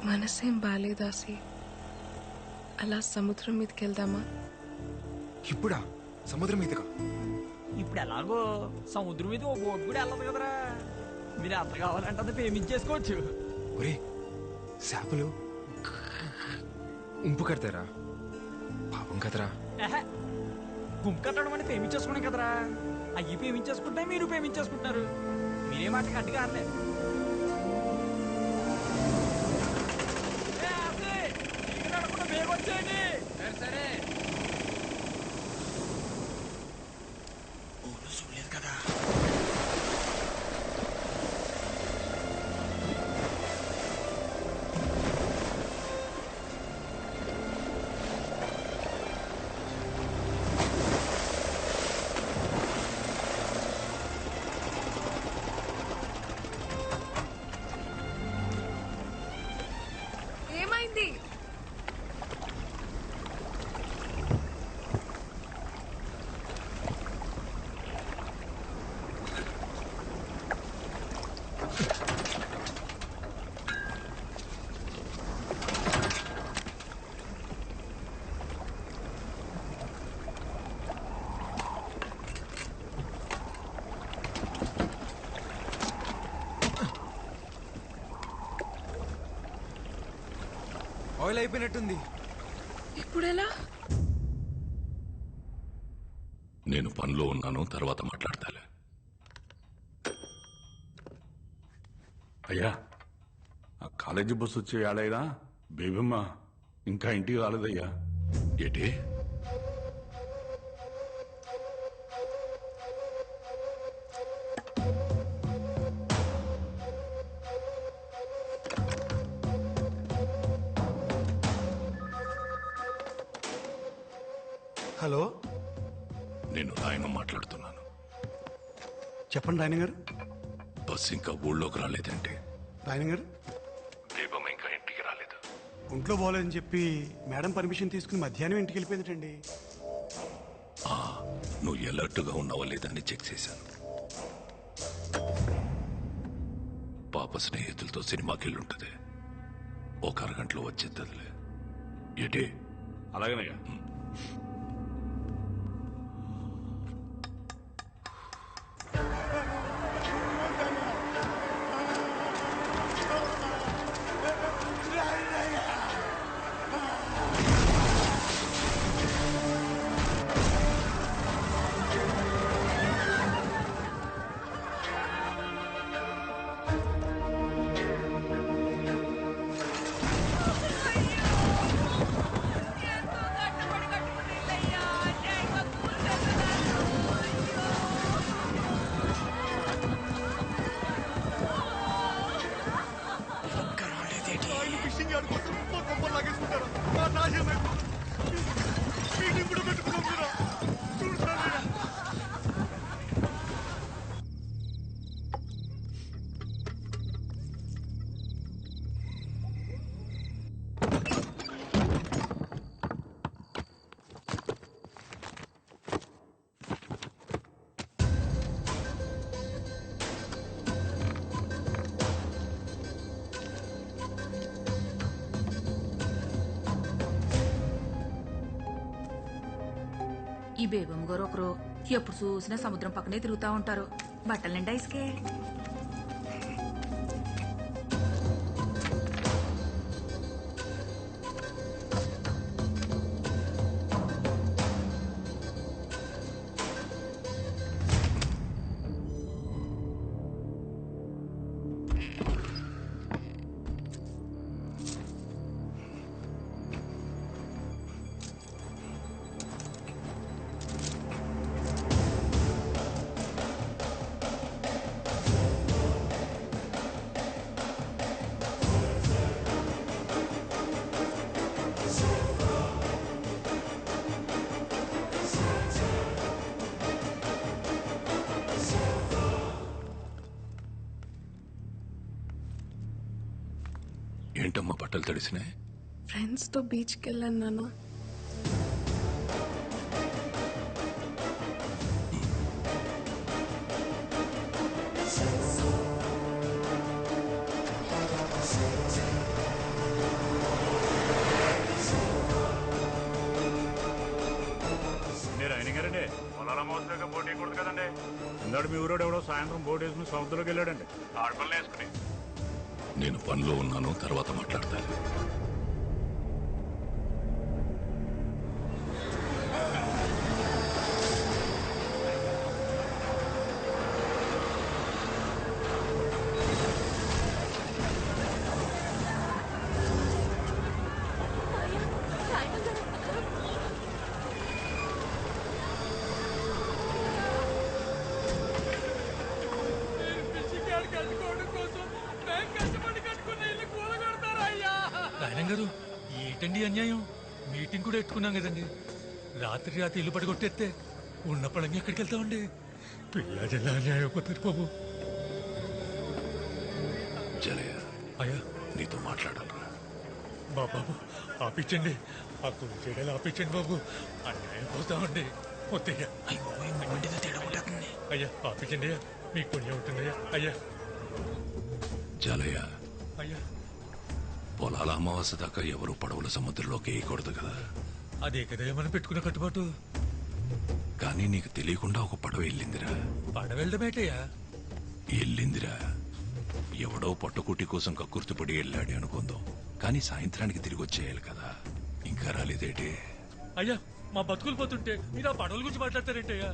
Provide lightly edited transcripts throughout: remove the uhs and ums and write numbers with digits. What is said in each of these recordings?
మనసేం బాలేదాసి, అలా సముద్రం మీదకి వెళ్దామా? ఇప్పుడా? సముద్రం మీదకా? ఇప్పుడు ఎలాగో సముద్రం మీద ఓ బోట్ కూడా వెళ్ళదు కదరా. మీరు ఎంత కావాలంటే అంత పేమెంట్ చేసుకోవచ్చు. ఒరే, చేపలు ఉంపు కడతారా? పాపం కదరా. గుంపు కట్టడం అంటే పేమెంట్ చేసుకున్నాం కదరా. అయ్యి పేమెంట్ చేసుకుంటే మీరు పేమెంట్ చేసుకుంటున్నారు. మీరే మాట అడ్డుగా ఆడలే. వచ్చేయండి. సరే ఓలు చూడలేదు కదా. ఏమైంది? ఆయిల్ అయిపోయినట్టుంది. ఇప్పుడెలా? నేను పనిలో ఉన్నాను, తర్వాత మాట్లాడతాలే. అయ్యా, ఆ కాలేజీ బస్సు వచ్చే ఏడైనా బేబమ్మ ఇంకా ఇంటికి రాలేదయ్యా. ఏంటి? హలో, నేను రాయన మాట్లాడుతున్నాను. చెప్పండి రాయన గారు. బస్సు ఇంకా ఊళ్ళోకి రాలేదంటే? రాయన గారు, దీపం ఇంకా ఇంటికి రాలేదు. ఒంట్లో బాగోలేదని చెప్పి మేడం పర్మిషన్ తీసుకుని మధ్యాహ్నం ఇంటికి వెళ్ళిపోయిందటండి. నువ్వు ఎలర్ట్గా ఉన్నావా లేదని చెక్ చేశాను. పాప స్నేహితులతో సినిమాకి వెళ్ళుంటది. ఒక అరగంటలో వచ్చేద్దదిలే. ఏంటి? అలాగేనయ్యా. ఈ బేబమ్మ గారు ఒకరు ఎప్పుడు చూసినా సముద్రం పక్కనే తిరుగుతా ఉంటారు. బట్టలు నిండా ఇసుకే. ఏంటమ్మా బట్టలు తడిసినాయి? ఫ్రెండ్స్ తో బీచ్కి వెళ్ళాను నాన్న. ఇందాడు మీ ఊరోడు ఎవడో సాయంత్రం బోట్ వేసుకుని సముద్రంలోకి వెళ్ళాడండి ఆడపల్లి వేసుకుని. నేను పనిలో ఉన్నాను, తర్వాత మాట్లాడతా. నాయన గారు ఏంటండి అన్యాయం? మీటింగ్ కూడా ఎట్టుకున్నాం కదండి. రాత్రి ఇల్లు పడగొట్టేస్తే ఉన్న పడంగా ఎక్కడికి వెళ్తామండి? పిల్లజల్లా అన్యాయం అయిపోతారు బాబు. జలయ, అయ్యా నీతో మాట్లాడాలరా. బాబు ఆపించండి, ఆ గుడి చేయడాలు ఆపించండి బాబు. అన్యాయం పోతామండి. వద్దయ్యా, అయ్యా ఆపించండి అయ్యా, మీకు పుణ్యం ఉంటుందయ్యా. అయ్యా జలయ, అయ్యా పొలాల అమావాస్య దాకా ఎవరు పడవల సముద్రంలోకి వేయకూడదు కదా. అదే కదయ్యా మనం పెట్టుకున్న కట్టుబాటు. కానీ నీకు తెలియకుండా ఒక పడవ వెళ్ళిందిరా. పడవెళ్ళడమేటయ్యా? వెళ్ళిందిరా. ఎవడో పట్టుకుట్టి కోసం కక్కుర్తిపడి వెళ్ళాడు అనుకుందాం, కానీ సాయంత్రానికి తిరిగి వచ్చేయాలి కదా. ఇంకా రాలేదేటి? అయ్యా మా బతుకులు పోతుంటే మీరు ఆ పడవల గురించి మాట్లాడతారేంటయ్యా?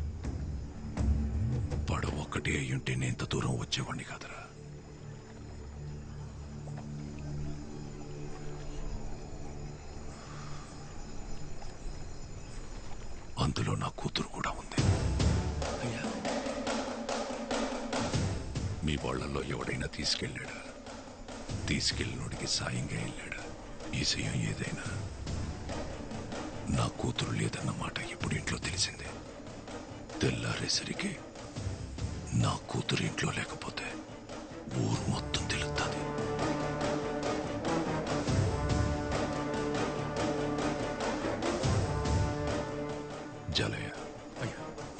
పడవ ఒక్కటే అయ్యుంటే నేను ఇంత దూరం వచ్చేవాడిని కాదురా. అందులో నా కూతురు కూడా ఉంది. అయ్యా మీ వాళ్ళల్లో ఎవడైనా తీసుకెళ్ళాడా? తీసుకెళ్ళినోడికి సాయంగా వెళ్ళాడా? ఈ సయం ఏదైనా నా కూతురు లేదన్న మాట ఇప్పుడు ఇంట్లో తెలిసిందే. తెల్లారేసరికి నా కూతురు ఇంట్లో లేకపోతే ఊరు మొత్తం తెలుస్తుంది. జలయ,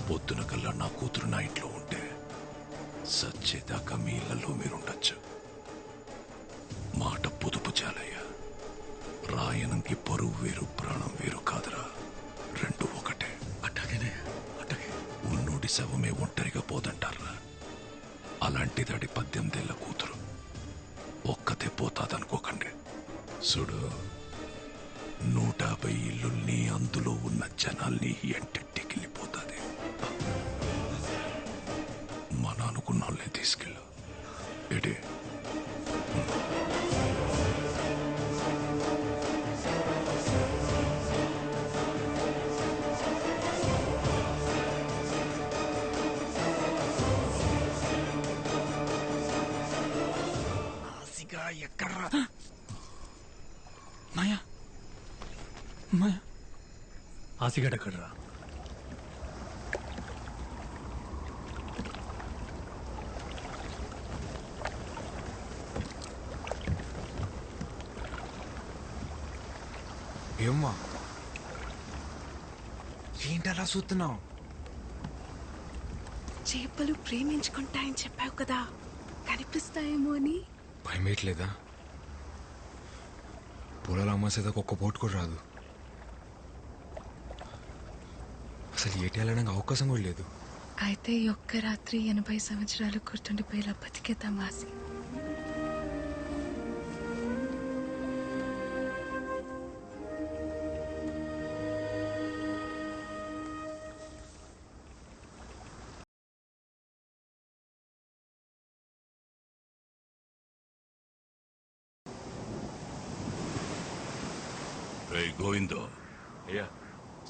పొద్దున కల్లా నా కూతురు నా ఇంట్లో ఉంటే సచ్చేదాకా మీ ఇళ్లలో మీరుండొచ్చు. మాట పొదుపు జాలయ్య. రాయనంకి పరువు వేరు, ప్రాణం వేరు కాదురా. రెండు ఒకటే. అట్టాగేనే అట్టాగే. ఉన్నోడి శవమే ఒంటరిగా పోదంటారా. అలాంటిదాడి 18 ఏళ్ల కూతురు ఒక్కతే పోతాదనుకోకండి. చూడు, 150 ఇల్లుల్ని, అందులో ఉన్న జనాల్ని ఎంటెట్టికెళ్ళిపోతుంది. మన అనుకున్న వాళ్ళే తీసుకెళ్ళు. ఏడే ఎక్కడ్రా మాయా? మాయా ఆసిగడ్డ ఎక్కడరా? ఏమ్మా ఏంటి అలా చూస్తున్నావు? చేపలు ప్రేమించుకుంటాయని చెప్పావు కదా, కనిపిస్తాయేమో అని. భయమేయట్లేదా? పొలాల అమాసేదాకా ఒక్క బోట్ కూడా రాదు. అసలు ఏటి వెళ్ళడానికి అవకాశం కూడా లేదు. అయితే ఈ ఒక్క రాత్రి 80 సంవత్సరాలు గుర్తుండిపోయేలా బతికేద్దాం ఆసి. రే గోవిందో, అయ్యా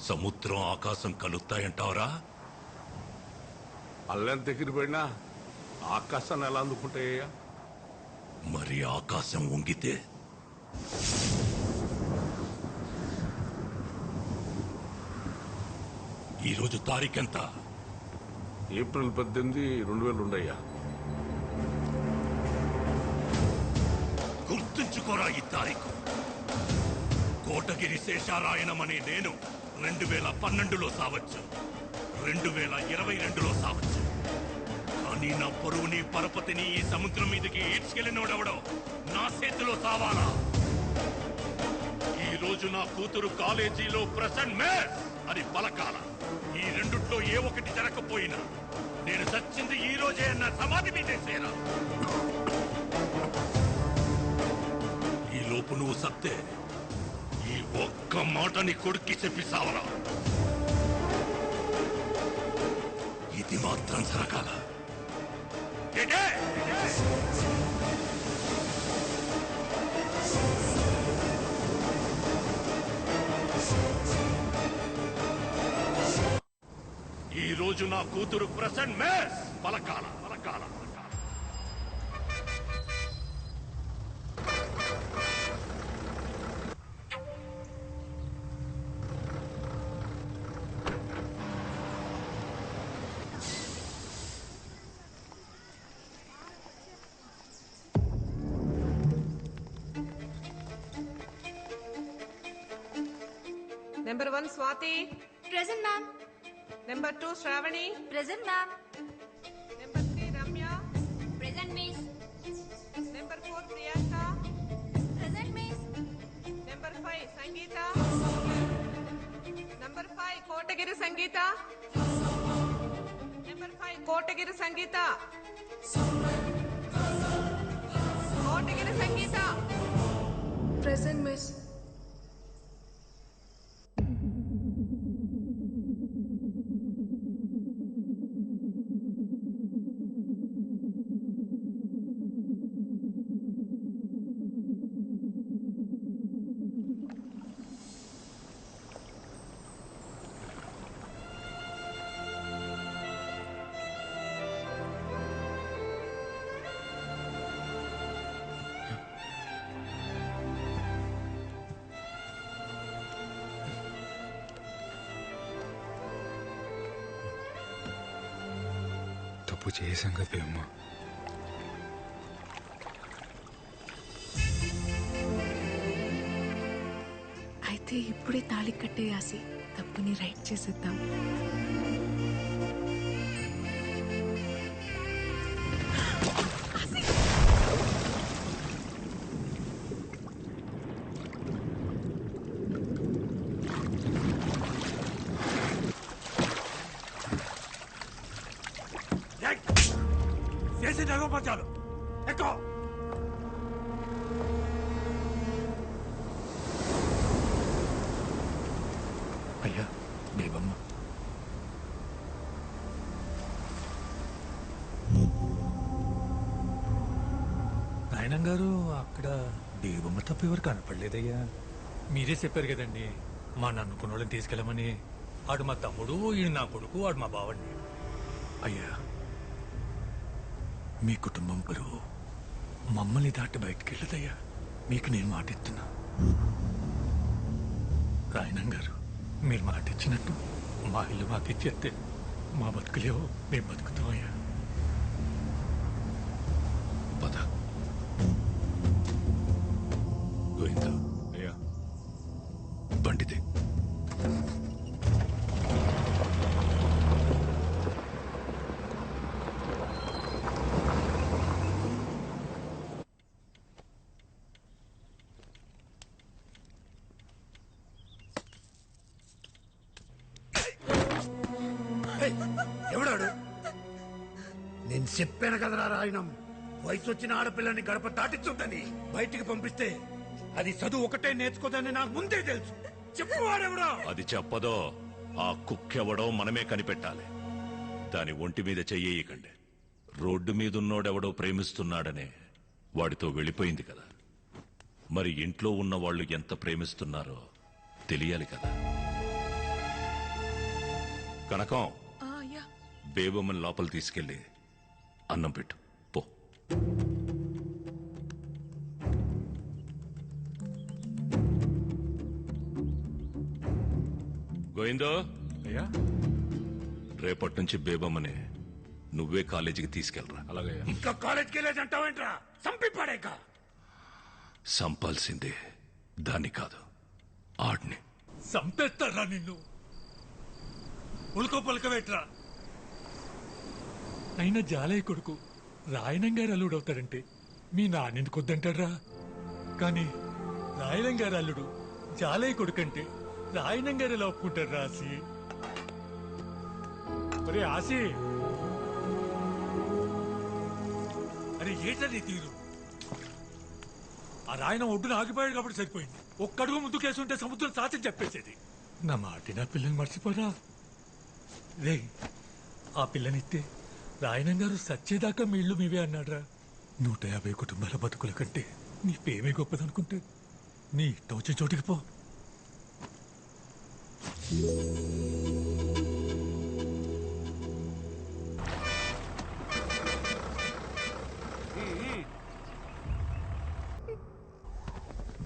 సముద్రం ఆకాశం కలుస్తాయంటావరా? అల్లెంత దగ్గర పడినా ఆకాశాన్ని ఎలా అందుకుంటాయ్యా? మరి ఆకాశం వంగితే? ఈరోజు తారీఖెంత? ఏప్రిల్ 18, 2002 అయ్యా. గుర్తుంచుకోరా ఈ తారీఖు. కోటగిరి శేషారాయణమనే నేను 2012లో సావచ్చు, 2022లో సావచ్చు. కానీ నా పరువుని, పరపతిని ఈ సముద్రం మీదకి ఈడ్చుకెళ్ళినోడెవడో నా చేతిలో సావాలా. ఈ రోజు నా కూతురు కాలేజీలో ప్రెసెంట్ మేస్ అని పలకాల. ఈ రెండుట్లో ఏ ఒకటి జరగకపోయినా నేను చచ్చింది ఈ రోజే అన్న సమాధి మీదేసేరా. ఈ లోపు నువ్వు సత్తే ఈ ఒక్క మాట నీ కొడుక్కి చెప్పి సావరా. ఇది మాత్రం సరకాల. ఈ రోజు నా కూతురు present mace పలకాల పలకాల పలకాల. Number 1 Swati. Present, ma'am. Number 2 Shravani. Present, ma'am. Number 3 Ramya. Present, miss. Number 4 Priyanka. Present, miss. Number 5 Sangeeta. Number 5 Kotagiri Sangeeta. Number 5 Kotagiri Sangeeta. Kotagiri Sangeeta. Present miss. తప్పు చేశాం కదా బేబమ్మ. అయితే ఇప్పుడే తాళి కట్టేయాసి తప్పుని రైట్ చేసేద్దాం. చేసి నగపరచాలి. ఎక్కువ అయ్యా బేబమ్మ. నాయనం గారు అక్కడ బేబమ్మ తప్ప ఎవరు కనపడలేదయ్యా. మీరే చెప్పారు కదండి మా నన్నుకున్న వాళ్ళని తీసుకెళ్ళమని. ఆడు మా తమ్ముడు, ఈయన నా కొడుకు, ఆడు మా బావండి. అయ్యా మీ కుటుంబం పరువు మమ్మల్ని దాటి బయటికి వెళ్ళదయ్యా. మీకు నేను మాట ఇస్తున్నా. రాయనం గారు మీరు మాట ఇచ్చినట్టు మా ఇల్లు మాకు ఇచ్చేస్తే మా బతుకులేవో మేము బతుకుతామయ్యా. పద గోవిందా. అయ్యా బండితే ఎవడాడు? నేను చెప్పాను కదరా రాయనం, వయసు వచ్చిన ఆడపిల్లని గడప దాటించుంటని. బయటికి పంపిస్తే అది చదువు ఒకటే నేర్చుకోదని నాకు ముందే తెలుసు. చెప్పువాడెవడా? అది చెప్పదో ఆ కుక్కెవడో మనమే కనిపెట్టాలి. దాని ఒంటి మీద చెయ్యకండి. రోడ్డు మీదున్నోడెవడో ప్రేమిస్తున్నాడనే వాడితో వెళ్ళిపోయింది కదా. మరి ఇంట్లో ఉన్న వాళ్ళు ఎంత ప్రేమిస్తున్నారో తెలియాలి కదా. కనకం, బేబమ్మని లోపల తీసుకెళ్ళి అన్నం పెట్టు పో. గోవిందో. అయ్యా రేపటి నుంచి బేబమ్మని నువ్వే కాలేజీకి తీసుకెళ్ళరా. అలాగే. ఇంకా కాలేజ్కి వెళ్ళేదంటావేంట్రా? సంపి పడేక. సంపాల్సిందే దాన్ని కాదు, ఆడిని. సంపేస్తారా నిన్ను? ఉల్కో పలకవేట్రా. అయినా జాలయ్య కొడుకు రాయనం గారు అల్లుడు అవుతాడంటే మీ నాన్నెందుకు వద్దంటాడ్రా? కానీ రాయనం గారు అల్లుడు జాలయ్య కొడుకు అంటే రాయనం గారు ఎలా ఒప్పుకుంటారు? ఆసి ఒరే ఆసి, ఏంటని తీరు ఆ రాయన ఒడ్డున ఆగిపోయాడు కాబట్టి సరిపోయింది. ఒక్కడుగు ముందు కేసుంటే సముద్రం సాధ్యం చెప్పేసేది. నా మాట నా పిల్లని మర్చిపోరా రే. ఆ పిల్లనిస్తే రాయనం గారు సచ్చేదాకా మీ ఇల్లు మీవే అన్నాడ్రా. 150 కుటుంబాల బతుకుల కంటే నీ పేమే గొప్పదనుకుంటే నీ ఇష్టం వచ్చే చోటికి పో.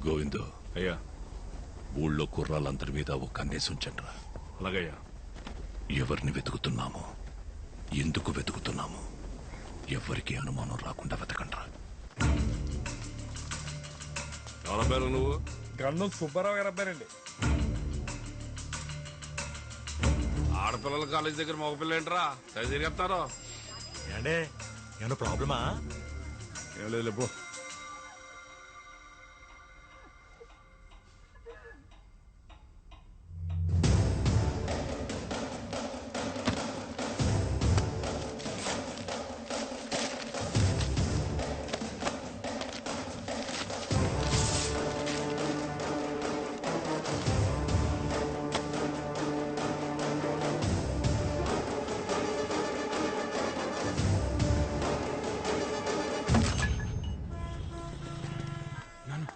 గోవిందు, అయ్యా ఊళ్ళో కుర్రాళ్ళందరి మీద ఒక కన్నేసి ఉంచండ్రా. అలాగయ్యా. ఎవరిని వెతుకుతున్నామో, ఎందుకు వెతుకుతున్నామో ఎవరికి అనుమానం రాకుండా వెతకండ్రా. ఎవరి పేరు నువ్వు? గంధం సుబ్బారావు గారు అబ్బాయినండి. ఆడపిల్లల కాలేజ్ దగ్గర మగపిల్ల ఏంట్రా సరి తిరిగేస్తారు? ఏండే ఏమన్నా ప్రాబ్లమా? ఏం లేదు పో.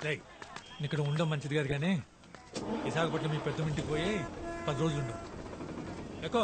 రేయ్, ఇక్కడ ఉండడం మంచిది కాదు కానీ విశాఖపట్నం మీ పెద్ద ఇంటికి పోయి 10 రోజులు ఉండవు. ఎక్కువ